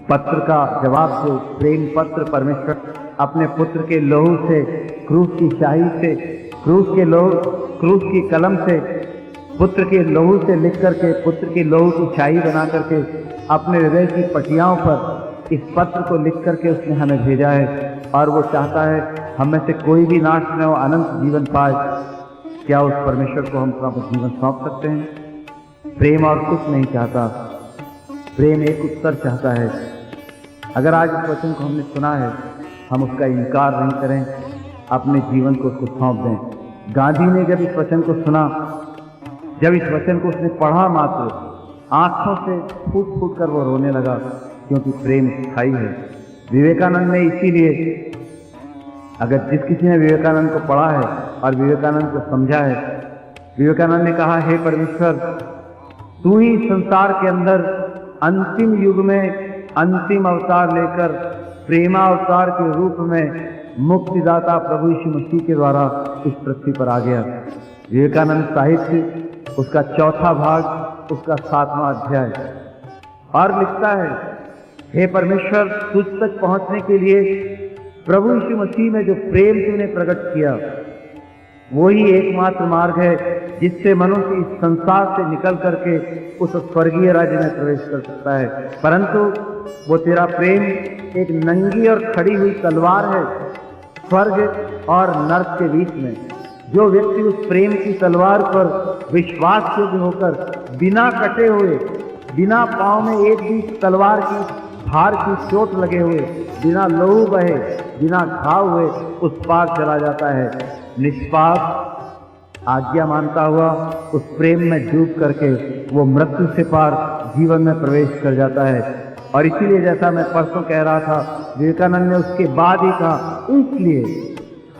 पत्र का जवाब दो। प्रेम पत्र परमेश्वर अपने पुत्र के लहू से, क्रूस की शाही से, क्रूस की कलम से, पुत्र के लहू से लिख करके, पुत्र के लहू की शाही बना करके अपने हृदय की पटियाओं पर इस पत्र को लिख करके उसने हमें भेजा है। और वो चाहता है हम में से कोई भी नाश न हो, अनंत जीवन पाए। क्या उस परमेश्वर को हम अपना जीवन सौंप सकते हैं? प्रेम और कुछ नहीं चाहता, प्रेम एक उत्तर चाहता है। अगर आज इस वचन को हमने सुना है, हम उसका इनकार नहीं करें, अपने जीवन को उसको सौंप दें। गांधी ने जब इस वचन को सुना, जब इस वचन को उसने पढ़ा, मात्र आंखों से फूट फूट कर वो रोने लगा, क्योंकि प्रेम स्थायी है। विवेकानंद ने इसीलिए, अगर जिस किसी ने विवेकानंद को पढ़ा है और विवेकानंद को समझा है, विवेकानंद ने कहा, हे परमेश्वर, तू ही संसार के अंदर अंतिम युग में अंतिम अवतार लेकर प्रेमावतार के रूप में मुक्तिदाता प्रभु यीशु मसीह के द्वारा इस पृथ्वी पर आ गया। विवेकानंद साहित्य, उसका चौथा भाग, उसका 7वां अध्याय, और लिखता है, हे परमेश्वर, तुझ तक पहुंचने के लिए प्रभु यीशु मसीह में जो प्रेम तूने प्रकट किया, वही एकमात्र मार्ग है जिससे मनुष्य इस संसार से निकल करके उस स्वर्गीय राज्य में प्रवेश कर सकता है। परंतु वो तेरा प्रेम एक नंगी और खड़ी हुई तलवार है स्वर्ग और नरक के बीच में। जो व्यक्ति उस प्रेम की तलवार पर विश्वास योग्य होकर, बिना कटे हुए, बिना पांव में एक भी तलवार की धार की चोट लगे हुए, बिना लहू बहे, बिना घाव हुए उस पार चला जाता है, निष्पाप आज्ञा मानता हुआ उस प्रेम में डूब करके वो मृत्यु से पार जीवन में प्रवेश कर जाता है। और इसीलिए जैसा मैं परसों कह रहा था, विवेकानंद ने उसके बाद ही कहा, इसलिए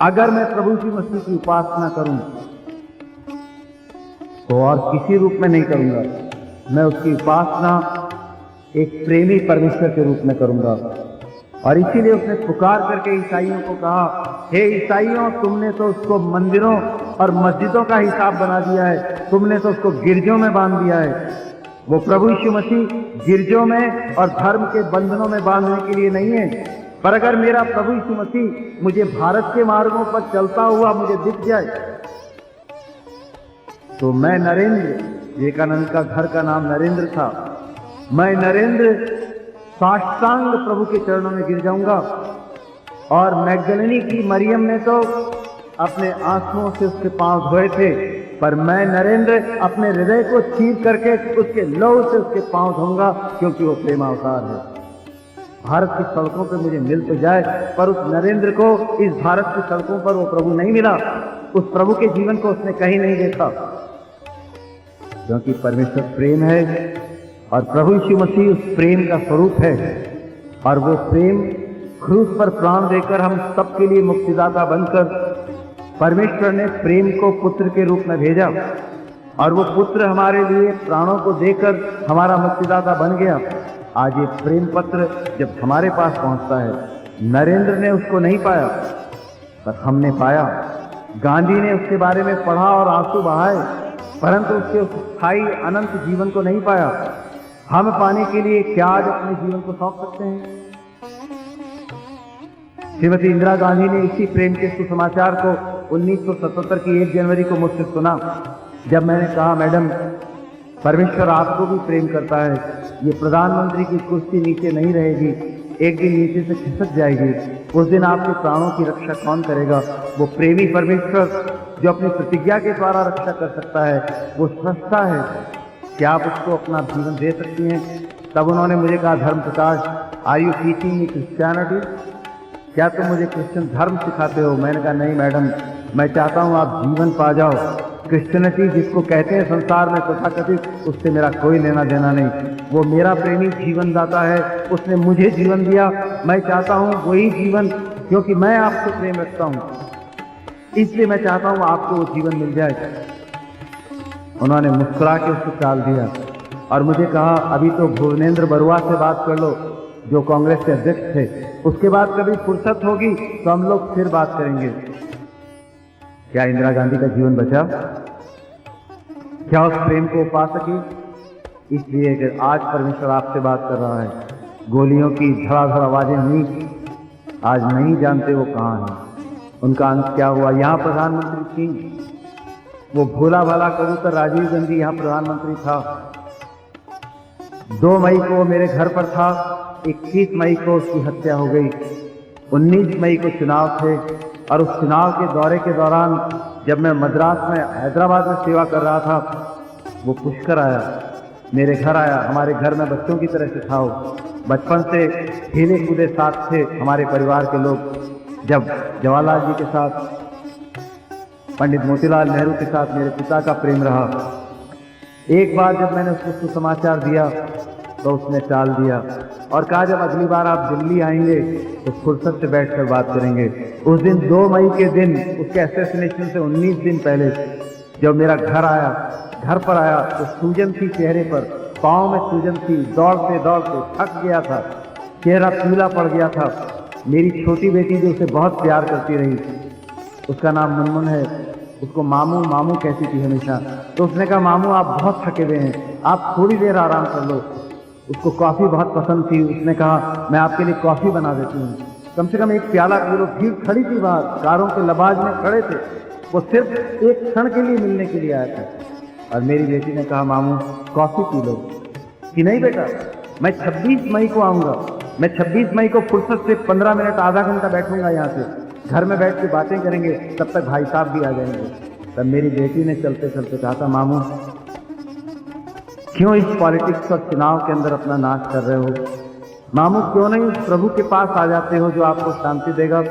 अगर मैं प्रभु यीशु मसीह की उपासना करूं तो और किसी रूप में नहीं करूंगा, मैं उसकी उपासना एक प्रेमी परमेश्वर के रूप में करूंगा। और इसीलिए उसने पुकार करके ईसाइयों को कहा, हे ईसाइयों, तुमने तो उसको मंदिरों और मस्जिदों का हिसाब बना दिया है, तुमने तो उसको गिरजों में बांध दिया है। वो प्रभु यीशु मसीह गिरजों में और धर्म के बंधनों में बांधने के लिए नहीं है। पर अगर मेरा प्रभु यीशु मसीह मुझे भारत के मार्गों पर चलता हुआ मुझे दिख जाए, तो मैं नरेंद्र, विवेकानंद का घर का नाम नरेंद्र था, मैं नरेंद्र साष्टांग प्रभु के चरणों में गिर जाऊंगा। और मैगदलिनी की मरियम ने तो अपने आंसुओं से उसके पांव धोए थे, पर मैं नरेंद्र अपने हृदय को चीर करके उसके लहू से उसके पांव धोऊंगा, क्योंकि वो प्रेमावतार है। भारत की सड़कों पे मुझे मिल तो जाए, पर उस नरेंद्र को इस भारत की सड़कों पर वो प्रभु नहीं मिला, उस प्रभु के जीवन को उसने कहीं नहीं देखा, क्योंकि परमेश्वर प्रेम है और प्रभु यीशु मसीह उस प्रेम का स्वरूप है। और वो प्रेम क्रूस पर प्राण देकर हम सबके लिए मुक्तिदाता बनकर, परमेश्वर ने प्रेम को पुत्र के रूप में भेजा और वो पुत्र हमारे लिए प्राणों को देकर हमारा मुक्तिदाता बन गया। आज ये प्रेम पत्र जब हमारे पास पहुंचता है, नरेंद्र ने उसको नहीं पाया, पर हमने पाया। गांधी ने उसके बारे में पढ़ा और आंसू बहाए, परंतु उसके उस स्थायी अनंत जीवन को नहीं पाया। हम पाने के लिए क्या आज अपने जीवन को सौंप सकते हैं? श्रीमती इंदिरा गांधी ने इसी प्रेम के सुसमाचार को 1977 की 1 जनवरी को मुझसे सुना, जब मैंने कहा, मैडम, परमेश्वर आपको भी प्रेम करता है, ये प्रधानमंत्री की कुर्सी नीचे नहीं रहेगी, एक दिन नीचे से खिसक जाएगी, उस दिन आपके प्राणों की रक्षा कौन करेगा? वो प्रेमी परमेश्वर जो अपनी प्रतिज्ञा के द्वारा रक्षा कर सकता है, वो स्रष्टा है। क्या आप उसको अपना जीवन दे सकती हैं? तब उन्होंने मुझे कहा, Dharam Prakash, are you teaching me Christianity? क्या तुम मुझे क्रिश्चियन धर्म सिखाते हो? मैंने कहा, नहीं मैडम, मैं चाहता हूँ आप जीवन पा जाओ। क्रिश्चियनिटी जिसको कहते हैं संसार में तथाकथित, उससे मेरा कोई लेना देना नहीं। वो मेरा प्रेमी जीवन दाता है, उसने मुझे जीवन दिया, मैं चाहता हूँ वही जीवन, क्योंकि मैं आपसे प्रेम रखता हूँ, इसलिए मैं चाहता हूँ आपको वो जीवन मिल जाए। उन्होंने मुस्कुरा के उसको टाल दिया और मुझे कहा, अभी तो भुवनेंद्र बरुआ से बात कर लो, जो कांग्रेस के अध्यक्ष थे, उसके बाद कभी फुर्सत होगी तो हम लोग फिर बात करेंगे। क्या इंदिरा गांधी का जीवन बचा? क्या उस प्रेम को पा सकी? इसलिए अगर आज परमेश्वर आपसे बात कर रहा है, गोलियों की धड़ाधड़ आवाजें हुई, आज नहीं जानते वो कहाँ हैं, उनका अंत क्या हुआ। यहाँ प्रधानमंत्री थी, वो भोला भाला कबूतर राजीव गांधी यहाँ प्रधानमंत्री था। 2 मई को वो मेरे घर पर था, 21 मई को उसकी हत्या हो गई। 19 मई को चुनाव थे और उस चुनाव के दौरे के दौरान जब मैं मद्रास में हैदराबाद में सेवा कर रहा था, वो पुष्कर आया, मेरे घर आया। हमारे घर में बच्चों की तरह से था वो, बचपन से खेले कूदे साथ थे हमारे परिवार के लोग। जब जवाहरलाल जी के साथ, पंडित मोतीलाल नेहरू के साथ मेरे पिता का प्रेम रहा। एक बार जब मैंने उसको समाचार दिया तो उसने टाल दिया और कहा जब अगली बार आप दिल्ली आएंगे तो फुर्सत से बैठकर बात करेंगे। उस दिन 2 मई के दिन, उसके असैसिनेशन से 19 दिन पहले, जब मेरा घर पर आया तो सूजन थी चेहरे पर, पाँव में सूजन थी, दौड़ते दौड़ते थक गया था, चेहरा पीला पड़ गया था। मेरी छोटी बेटी जो उसे बहुत प्यार करती रही, उसका नाम मुनमुन है, उसको मामू मामू कहती थी हमेशा। तो उसने कहा मामू आप बहुत थके हुए हैं, आप थोड़ी देर आराम कर लो। उसको कॉफ़ी बहुत पसंद थी, उसने कहा मैं आपके लिए कॉफ़ी बना देती हूँ, कम से कम एक प्याला पी लो। भीड़ खड़ी थी बाहर, कारों के लबाज में खड़े थे, वो सिर्फ एक क्षण के लिए मिलने के लिए आया था। और मेरी बेटी ने कहा मामू कॉफ़ी पी लो। कि नहीं बेटा, मैं 26 मई को आऊँगा, मैं 26 मई को फुर्सत से 15 मिनट आधा घंटा बैठूंगा यहाँ से, घर में बैठ के बातें करेंगे, तब तक भाई साहब भी आ जाएंगे। तब मेरी बेटी ने चलते चलते कहा था मामू क्यों इस पॉलिटिक्स और चुनाव के अंदर अपना नाश कर रहे हो, मामू क्यों नहीं उस प्रभु के पास आ जाते हो जो आपको शांति देगा।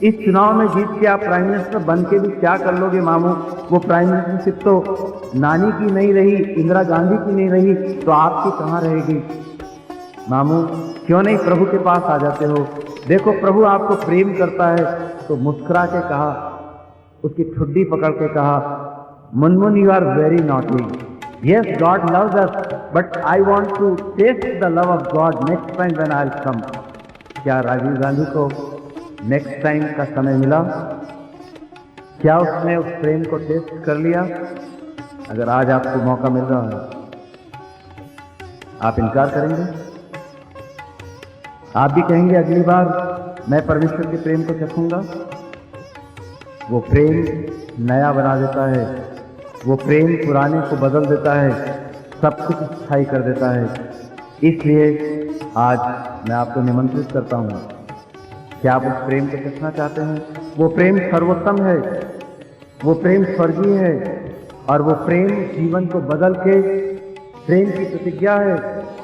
इस चुनाव में जीत के आप प्राइम मिनिस्टर बन के भी क्या कर लोगे मामू, वो प्राइम मिनिस्टरशिप तो नानी की नहीं रही, इंदिरा गांधी की नहीं रही, तो आपकी कहाँ रहेगी। मामू क्यों नहीं प्रभु के पास आ जाते हो, देखो प्रभु आपको प्रेम करता है। तो मुस्कुरा के कहा, उसकी ठुड्डी पकड़ के कहा Munmun you are very naughty, yes God loves us but I want to test the love of God next time when I will come. क्या राजीव गांधी को नेक्स्ट टाइम का समय मिला? क्या उसने उस प्रेम को टेस्ट कर लिया? अगर आज आपको मौका मिल रहा है, आप इनकार करेंगे? आप भी कहेंगे अगली बार मैं परमेश्वर के प्रेम को चखूंगा? वो प्रेम नया बना देता है, वो प्रेम पुराने को बदल देता है, सब कुछ स्थायी कर देता है। इसलिए आज मैं आपको निमंत्रित करता हूँ, क्या आप उस प्रेम को चखना चाहते हैं? वो प्रेम सर्वोत्तम है, वो प्रेम स्वर्गीय है, और वो प्रेम जीवन को बदल के, प्रेम की प्रतिज्ञा है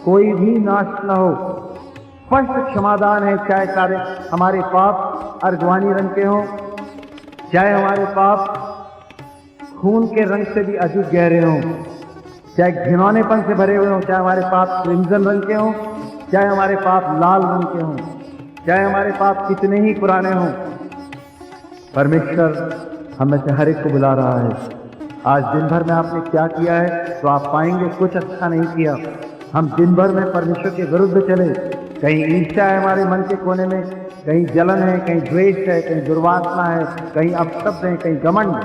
कोई भी नाश न हो, स्पष्ट क्षमादान है, चाहे सारे हमारे पाप अर्गवानी रंग के हों, चाहे हमारे पाप खून के रंग से भी अधिक गहरे हों, चाहे घिनौनेपन से भरे हुए हों, चाहे हमारे पाप क्रिम्जन रंग के हों, चाहे हमारे पाप लाल रंग के हों, चाहे हमारे पाप कितने ही पुराने हों, परमेश्वर हमें से हर एक को बुला रहा है। आज दिन भर में आपने क्या किया है, तो आप पाएंगे कुछ अच्छा नहीं किया। हम दिन भर में परमेश्वर के विरुद्ध चले, कहीं ईर्ष्या है हमारे मन के कोने में, कहीं जलन है, कहीं द्वेष है, कहीं दुर्वासना है, कहीं अपशब्द है, कहीं घमंड,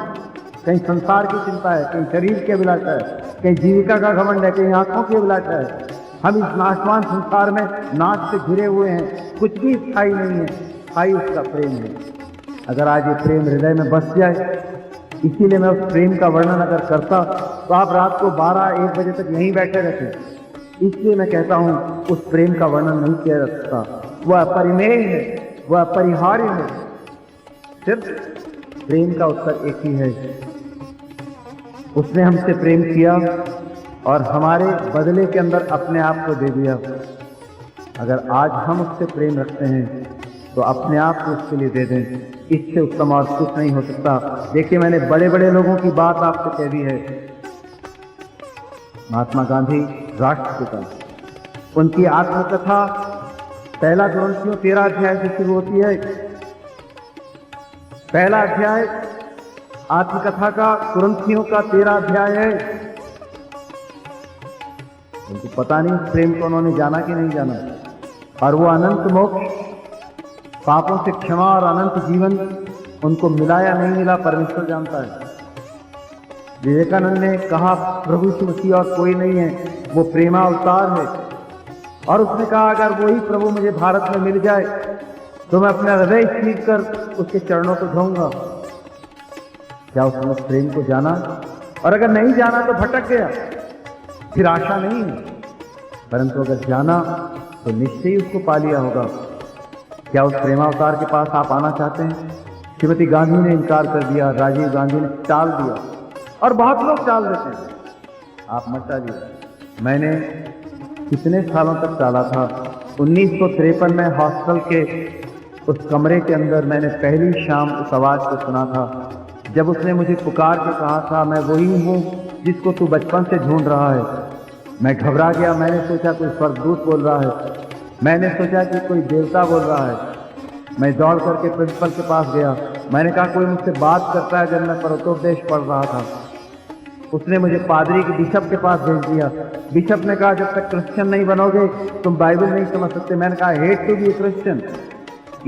कहीं संसार की चिंता है, कहीं शरीर की अभिलाषा है, कहीं जीविका का घमंड है, कहीं आंखों की अभिलाषा है। हम इस नाशवान संसार में नाश से घिरे हुए हैं, कुछ भी स्थायी नहीं है, स्थायी उसका प्रेम है। अगर आज ये प्रेम हृदय में बस जाए, इसीलिए मैं उस प्रेम का वर्णन अगर करता तो आप रात को 12-1 बजे तक यहीं बैठे रहते। इसलिए मैं कहता हूँ उस प्रेम का वर्णन नहीं किया जा सकता, वह अपरिमेय है, वह अपरिहार्य है। सिर्फ प्रेम का उत्तर एक ही है, उसने हमसे प्रेम किया और हमारे बदले के अंदर अपने आप को दे दिया। अगर आज हम उससे प्रेम रखते हैं तो अपने आप को उसके लिए दे दें, इससे उत्तम और कुछ नहीं हो सकता। देखिए, मैंने बड़े बड़े लोगों की बात आपसे कह दी है। महात्मा गांधी राष्ट्रपिता, उनकी आत्मकथा पहला ग्रंथियों 13 अध्याय से शुरू होती है। पहला अध्याय आत्मकथा का कुरिन्थियों का 13 अध्याय है। उनको पता नहीं प्रेम को उन्होंने जाना कि नहीं जाना, और वो अनंत मोक्ष, पापों से क्षमा और अनंत जीवन उनको मिला या नहीं मिला, परमेश्वर जानता है। विवेकानंद ने कहा प्रभु यीशु मसीह और कोई नहीं है, वो प्रेमावतार है। और उसने कहा अगर वही प्रभु मुझे भारत में मिल जाए तो मैं अपना हृदय छीन कर उसके चरणों को धोऊंगा। क्या उसने उस प्रेम को जाना? और अगर नहीं जाना तो भटक गया, फिर आशा नहीं है। परंतु अगर जाना तो निश्चय ही उसको पा लिया होगा। क्या उस प्रेमावतार के पास आप आना चाहते हैं? श्रीमती गांधी ने इनकार कर दिया, राजीव गांधी ने टाल दिया, और बहुत लोग टाल देते हैं। आप मत टालिए। मैंने कितने सालों तक टाला था। 1953 में हॉस्टल के उस कमरे के अंदर मैंने पहली शाम उस आवाज को सुना था, जब उसने मुझे पुकार के कहा था, मैं वही हूँ जिसको तू बचपन से ढूंढ रहा है। मैं घबरा गया। मैंने सोचा कोई स्वर्गदूत बोल रहा है, मैंने सोचा कि कोई देवता बोल रहा है। मैं दौड़ करके प्रिंसिपल के पास गया। मैंने कहा कोई मुझसे बात करता है। जब मैं पर्वतोपदेश पढ़ रहा था, उसने मुझे पादरी के बिशप के पास भेज दिया। बिशप ने कहा जब तक क्रिश्चियन नहीं बनोगे तुम बाइबल नहीं समझ सकते। मैंने कहा हेट टू बी क्रिश्चियन।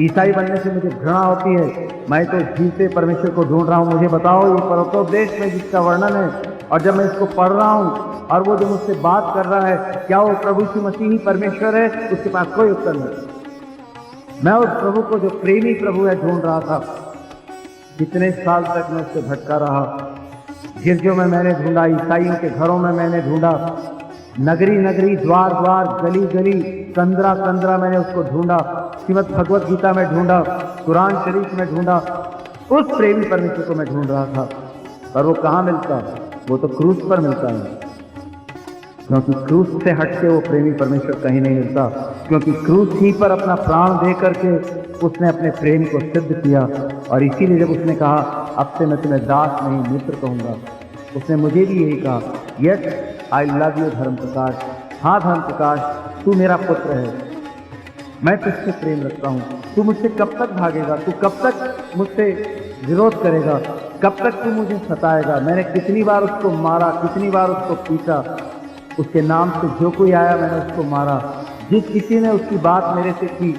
ईसाई बनने से मुझे घृणा होती है। मैं तो जीते परमेश्वर को ढूंढ रहा हूँ। मुझे बताओ ये पर्वतोपदेश में जिसका वर्णन है, और जब मैं इसको पढ़ रहा हूँ और वो जो मुझसे बात कर रहा है, क्या वो प्रभु यीशु मसीह ही परमेश्वर है? उसके पास कोई उत्तर नहीं। मैं उस प्रभु को जो प्रेमी प्रभु है ढूंढ रहा था। कितने साल तक मैं उससे भटका रहा। गिरजों में मैंने ढूंढा, ईसाइयों के घरों में मैंने ढूंढा, नगरी नगरी, द्वार द्वार, गली गली, कंदरा कंदरा मैंने उसको ढूंढा। श्रीमद् भगवत गीता में ढूंढा, कुरान शरीफ में ढूंढा। उस प्रेमी परमेश्वर को मैं ढूंढ रहा था। और वो कहाँ मिलता? वो तो क्रूस पर मिलता है। क्योंकि क्रूस से हटके वो प्रेमी परमेश्वर कहीं नहीं मिलता। क्योंकि क्रूस ही पर अपना प्राण दे करके उसने अपने प्रेम को सिद्ध किया। और इसीलिए जब उसने कहा अब से मैं तुम्हें दास नहीं मित्र कहूंगा, उसने मुझे भी यही कहा, यस आई लव यू धर्म प्रकाश। हाँ धर्म प्रकाश, तू मेरा पुत्र है, मैं तुझसे प्रेम रखता हूँ। तू मुझसे कब तक भागेगा? तू कब तक मुझसे विरोध करेगा? कब तक तू मुझे सताएगा? मैंने कितनी बार उसको मारा, कितनी बार उसको पीटा। उसके नाम से जो कोई आया मैंने उसको मारा। जिस किसी ने उसकी बात मेरे से की,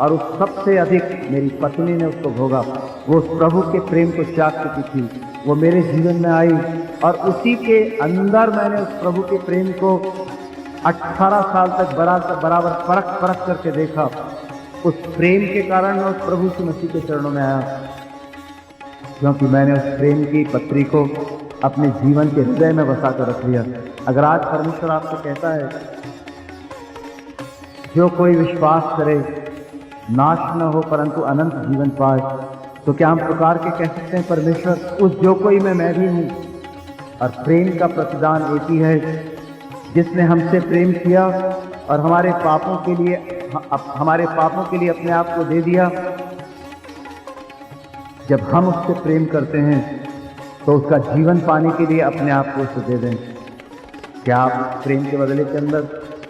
और उस सबसे अधिक मेरी पत्नी ने उसको भोगा। वो उस प्रभु के प्रेम को चाक चुकी थी। वो मेरे जीवन में आई और उसी के अंदर मैंने उस प्रभु के प्रेम को 18 साल तक बराबर परख करके देखा। उस प्रेम के कारण मैं उस प्रभु के मसीह के चरणों में आया, क्योंकि मैंने उस प्रेम की पत्री को अपने जीवन के हृदय में बसा कर रख लिया। अगर आज परमेश्वर आपको कहता है जो कोई विश्वास करे नाश न हो परंतु अनंत जीवन पाए, तो क्या हम पुकार के कह सकते हैं परमेश्वर उस जो कोई में मैं भी हूँ? और प्रेम का प्रतिदान एक ही है, जिसने हमसे प्रेम किया और हमारे पापों के लिए अपने आप को दे दिया। जब हम उससे प्रेम करते हैं तो उसका जीवन पाने के लिए अपने आप को उसे दे दें। क्या आप प्रेम के बदले के अंदर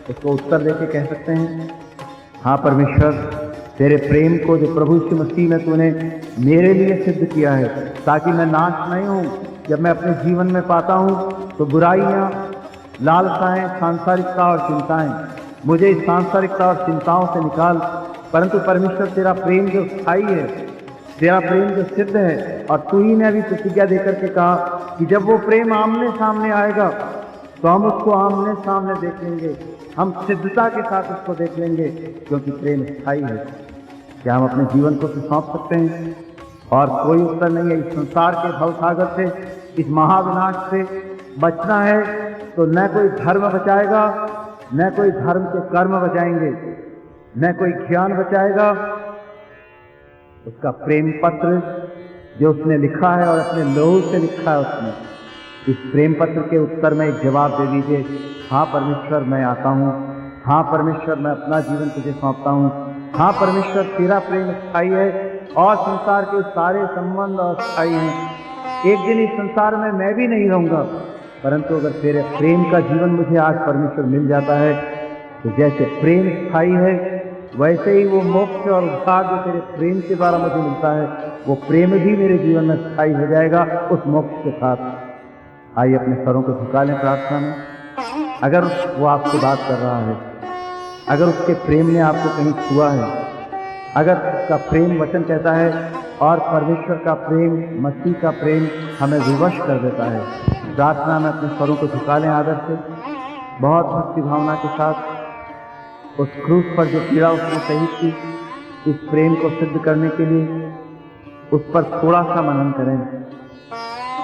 उसको उत्तर देके कह सकते हैं, हाँ परमेश्वर तेरे प्रेम को जो प्रभु यीशु मसीह में तूने मेरे लिए सिद्ध किया है, ताकि मैं नाश नहीं हूँ। जब मैं अपने जीवन में पाता हूँ तो बुराइयाँ, लालसाएं, सांसारिकता और चिंताएं, मुझे इस सांसारिकता और चिंताओं से निकाल। परंतु परमेश्वर तेरा प्रेम जो स्थायी है, तेरा प्रेम जो सिद्ध है, और तू ही ने अभी प्रतिज्ञा देकर के कहा कि जब वो प्रेम आमने सामने आएगा तो हम उसको आमने सामने देख लेंगे, हम सिद्धता के साथ उसको देख लेंगे, क्योंकि प्रेम स्थायी है। क्या हम अपने जीवन को सौंप सकते हैं? और कोई उत्तर नहीं है। इस संसार के भवसागर से, इस महाविनाश से बचना है तो न कोई धर्म बचाएगा, न कोई धर्म के कर्म बचाएंगे, न कोई ज्ञान बचाएगा। उसका प्रेम पत्र जो उसने लिखा है और अपने लहू से लिखा है, उसने इस प्रेम पत्र के उत्तर में एक जवाब दे दीजिए, हाँ परमेश्वर मैं आता हूँ, हाँ परमेश्वर मैं अपना जीवन तुझे सौंपता हूँ, हाँ परमेश्वर तेरा प्रेम स्थायी है और संसार के सारे संबंध अस्थायी हैं। एक दिन इस संसार में मैं भी नहीं रहूँगा, परंतु अगर तेरे प्रेम का जीवन मुझे आज परमेश्वर मिल जाता है तो जैसे प्रेम स्थायी है वैसे ही वो मोक्ष और उद्धार जो तेरे प्रेम के द्वारा मुझे मिलता है, वो प्रेम भी मेरे जीवन में स्थायी हो जाएगा उस मोक्ष के साथ। आइए अपने स्वरों को झुका लें प्रार्थना में। अगर वो आपसे बात कर रहा है, अगर उसके प्रेम ने आपको कहीं छुआ है, अगर उसका प्रेम वचन कहता है और परमेश्वर का प्रेम, मसीह का प्रेम हमें विवश कर देता है, प्रार्थना में अपने स्वरों को झुका लें आदर से, बहुत भक्ति भावना के साथ। उस क्रूस पर जो पीड़ा उसने सही की, इस प्रेम को सिद्ध करने के लिए उस पर थोड़ा सा मनन करें।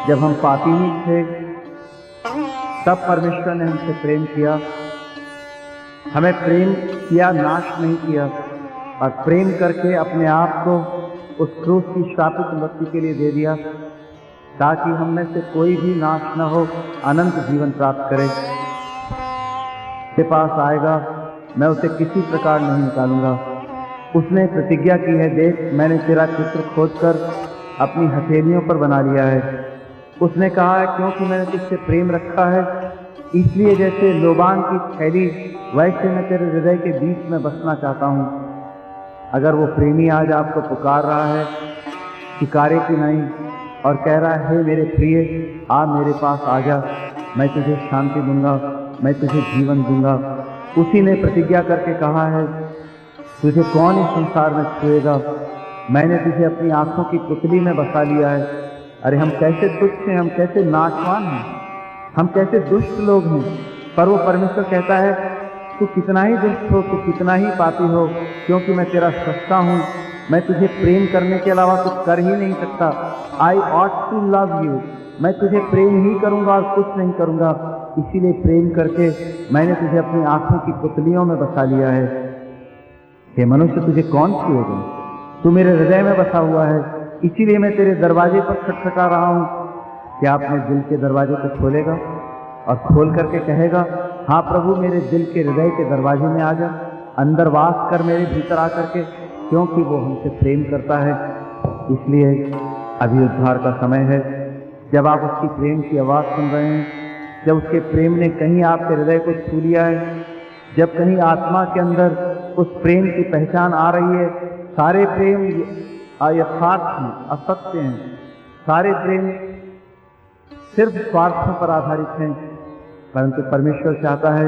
जब हम पापी ही थे तब परमेश्वर ने हमसे प्रेम किया, हमें प्रेम किया, नाश नहीं किया, और प्रेम करके अपने आप को उस क्रूस की श्रापित मृत्यु के लिए दे दिया, ताकि हम में से कोई भी नाश न हो, अनंत जीवन प्राप्त करे। के पास आएगा, मैं उसे किसी प्रकार नहीं निकालूंगा। उसने प्रतिज्ञा की है, देख मैंने तेरा चित्र खोदकर अपनी हथेलियों पर बना लिया है। उसने कहा है, क्योंकि मैंने तुझसे प्रेम रखा है, इसलिए जैसे लोबान की थैली वैसे मैं तेरे हृदय के बीच में बसना चाहता हूँ। अगर वो प्रेमी आज आपको पुकार रहा है, शिकारे की नहीं, और कह रहा है, हे मेरे प्रिय आ मेरे पास आ जा, मैं तुझे शांति दूंगा, मैं तुझे जीवन दूंगा। उसी ने प्रतिज्ञा करके कहा है, तुझे कौन इस संसार में छुएगा, मैंने तुझे अपनी आंखों की पुतली में बसा लिया है। अरे हम कैसे तुच्छ हैं, हम कैसे नाशवान हैं, हम कैसे दुष्ट लोग हैं, पर वो परमेश्वर कहता है, तू कितना ही दुष्ट हो, तू कितना ही पापी हो, क्योंकि मैं तेरा सृष्टा हूँ, मैं तुझे प्रेम करने के अलावा कुछ कर ही नहीं सकता। I ought to love you, मैं तुझे प्रेम ही करूँगा और कुछ नहीं करूँगा। इसीलिए प्रेम करके मैंने तुझे अपनी आंखों की पुतलियों में बसा लिया है। हे मनुष्य, तुझे कौन छुएगा, तू मेरे हृदय में बसा हुआ है, इसीलिए मैं तेरे दरवाजे पर खटखटा रहा हूँ। क्या अपने दिल के दरवाजे को खोलेगा और खोल करके कहेगा, हाँ प्रभु मेरे दिल के हृदय के दरवाजे में आ जा, अंदर वास कर मेरे भीतर आकर के, क्योंकि वो हमसे प्रेम करता है। इसलिए अभी उद्धार का समय है, जब आप उसकी प्रेम की आवाज़ सुन रहे हैं, जब उसके प्रेम ने कहीं आपके हृदय को छू लिया है, जब कहीं आत्मा के अंदर उस प्रेम की पहचान आ रही है। सारे प्रेम यथार्थ हैं, असत्य हैं, सारे प्रेम सिर्फ स्वार्थों पर आधारित हैं, परंतु परमेश्वर चाहता है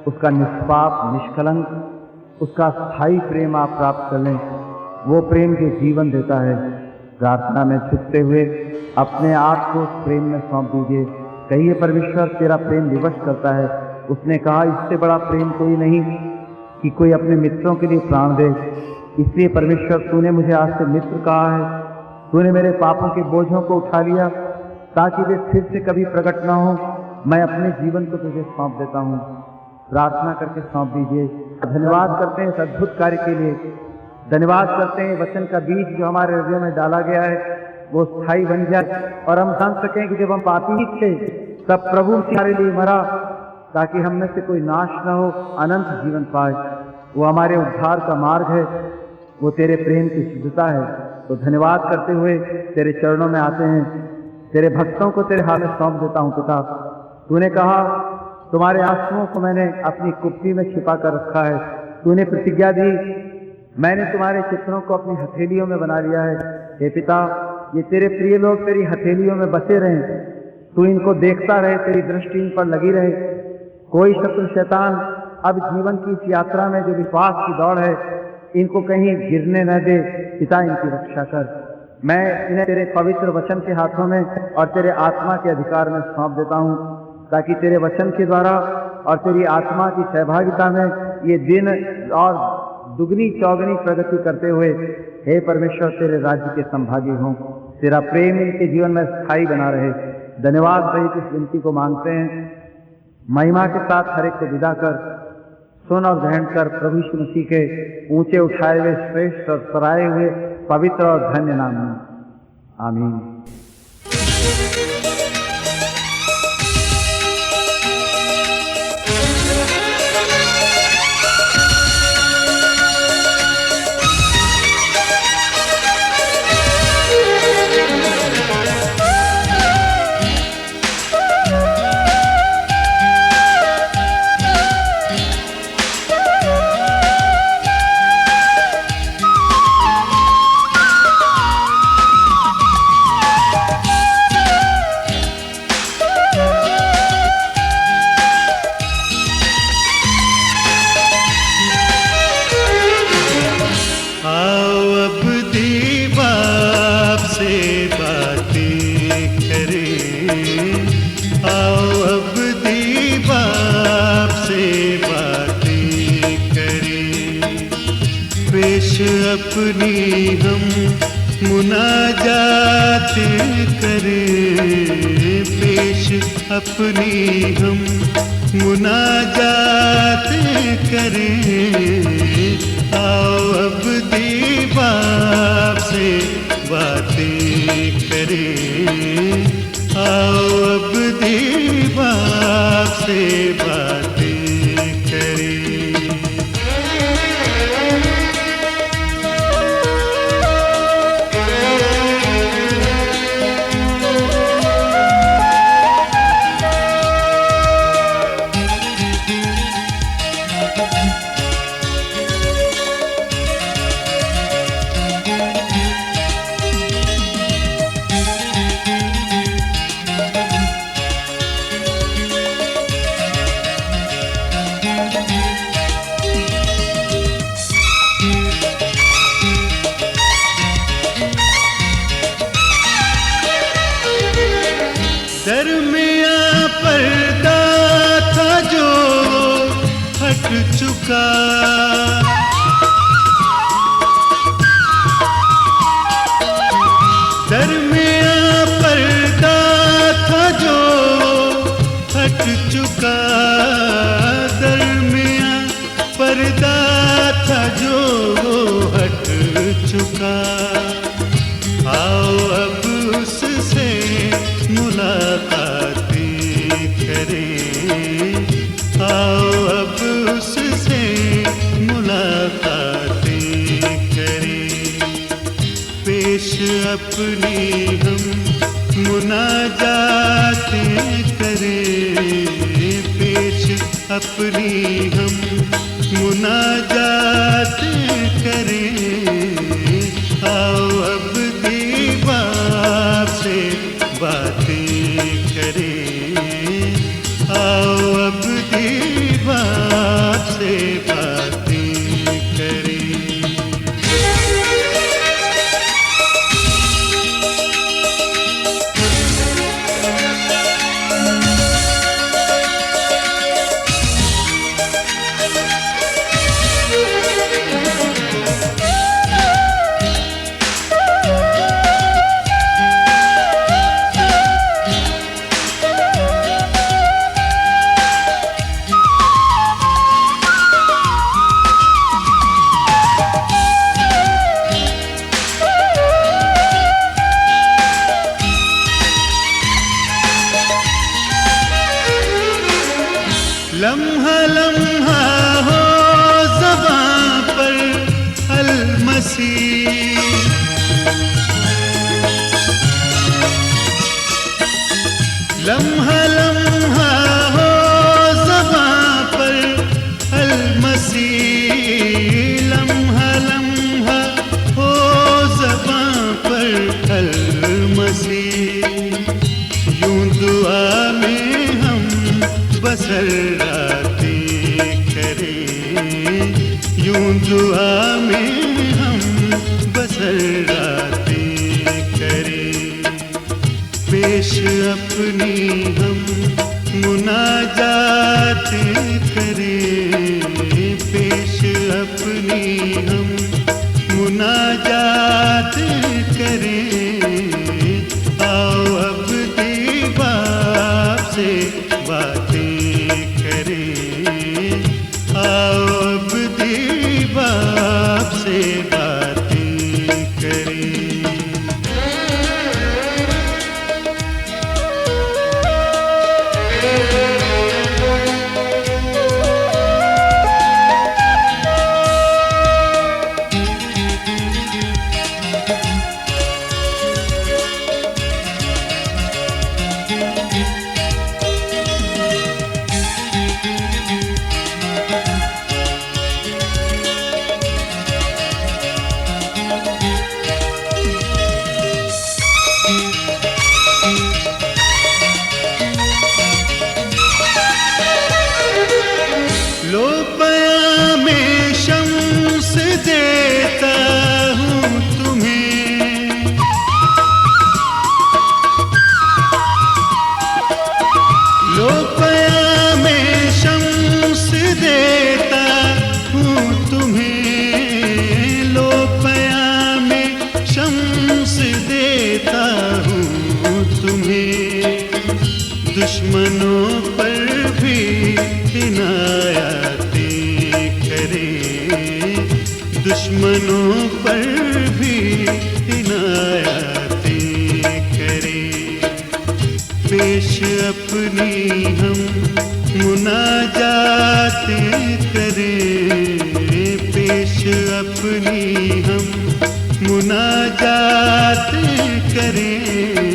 उसका निष्पाप, निष्कलंक, उसका स्थायी प्रेम आप प्राप्त कर लें, वो प्रेम जो जीवन देता है। प्रार्थना में झुकते हुए अपने आप को उस प्रेम में सौंप दीजिए। कहिए, परमेश्वर तेरा प्रेम विवश करता है। उसने कहा, इससे बड़ा प्रेम कोई नहीं कि कोई अपने मित्रों के लिए प्राण दे। इसलिए परमेश्वर तूने मुझे आज से मित्र कहा है, तूने मेरे पापों के बोझों को उठा लिया ताकि वे फिर से कभी प्रकट ना हो। मैं अपने जीवन को तुझे सौंप देता हूँ। प्रार्थना करके सौंप दीजिए। धन्यवाद करते हैं इस अद्भुत कार्य के लिए, धन्यवाद करते हैं वचन का बीज जो हमारे हृदय में डाला गया है वो स्थायी बन जाए, और हम जान सकें कि जब हम पापी ही थे तब प्रभु हमारे लिए मरा ताकि हम में से कोई नाश न हो, अनंत जीवन पाए। वो हमारे उद्धार का मार्ग है, वो तेरे प्रेम की शुद्धता है। तो धन्यवाद करते हुए तेरे चरणों में आते हैं, तेरे भक्तों को तेरे हाथ में सौंप देता हूँ। पिता, तूने कहा तुम्हारे आंसुओं को मैंने अपनी कुप्पी में छिपा कर रखा है। तूने प्रतिज्ञा दी, मैंने तुम्हारे चित्रों को अपनी हथेलियों में बना लिया है। हे पिता, ये तेरे प्रिय लोग तेरी हथेलियों में बसे रहें, तू इनको देखता रहे, तेरी दृष्टि इन पर लगी रहे। कोई शत्रु शैतान अब जीवन की इस यात्रा में जो विश्वास की दौड़ है, इनको कहीं गिरने न दे। पिता, इनकी रक्षा कर। मैं इन्हें तेरे पवित्र वचन के हाथों में और तेरे आत्मा के अधिकार में सौंप देता हूँ, ताकि तेरे वचन के द्वारा और तेरी आत्मा की सहभागिता में ये दिन और दुगनी चौगनी प्रगति करते हुए, हे परमेश्वर, तेरे राज्य के संभागी हों। तेरा प्रेम इनके जीवन में स्थायी बना रहे। धन्यवाद सहित इस विनती को मांगते हैं। महिमा के साथ हर एक को विदा कर, सुन और ग्रहण कर प्रभु यीशु मसीह के ऊंचे उठाए हुए, श्रेष्ठ और सराये हुए, पवित्र और धन्य नाम में। आमीन। अपनी हम मुनाजात करें, पेश अपनी हम मुनाजात करें। आओ अब दीवार से बातें करें, आओ अब दीवार से बातें करें। दरमियाँ पर्दा था जो हट चुका, दरमियाँ पर्दा था जो हट चुका, दरमियाँ पर्दा था जो हट चुका। आओ अब उससे मुलाकातें करें, आओ अब उससे मुलाकातें करें। पेश अपनी हम मुनाजातें करें, पेश अपनी हम मुनाजातें करें। आओ अब दीवार से बातें करें, आओ अब दीवार से बातें करें। लम्हा लम्हा हो ज़बां पर अलमसी, लम्हा लम्हा हो ज़बां पर अलमसी, लम्हा लम्हा हो ज़बां पर अलमसी। यूं दुआ में हम बसर रातें करें, यूं दुआ में हम बसर रातें करें। पेश अपनी हम मुनाजातें करें, पेश अपनी हम मुनाजातें करें। आओ अब दीवार से बातें करें, आओ अब दीवार से बातें करें। लो पयामे शम्स देता हूँ तुम्हें, लो पयामे शम्स देता हूँ तुम्हें, लो पर भी इनायतें करे। पेश अपनी हम मुनाजातें करें, पेश अपनी हम मुनाजातें करें।